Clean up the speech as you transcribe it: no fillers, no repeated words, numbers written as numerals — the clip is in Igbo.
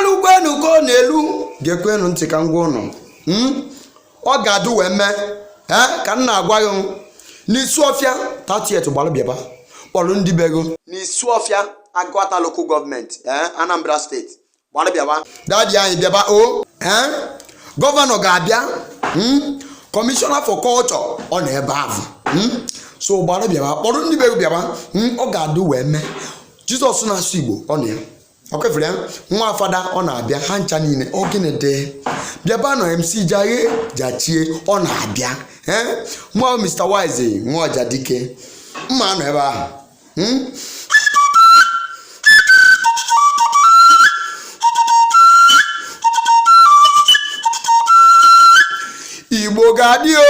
Malu kwenu ko n'elu gekwenu ntị ka ngwa ụnụ ọ ga-adụ wee mee ka m na-agwa gị n'isi ọfịa 30th gbara bịaba kpọrọ ndị bego n'isi ọfịa Agụata local government Anambra steeti gbara bịaba dadi anyị bịaba o gọvanọ ga-abịa Commissioner for culture ọ na ebe ahụ so gbara bịaba kpọrọ ndị bego bịaba ọ ga-adụ wee mee Jizọs na-asụ Igbo ọ na ya okwefere nwa fada ọ na-abịa ha ncha niile ogene de bịaba nọ MC Jaghe Jachie ọ na-abịa mụ Mr. Wise Nwaojadike mma nọ ebe ahụ Igbo ga-adị o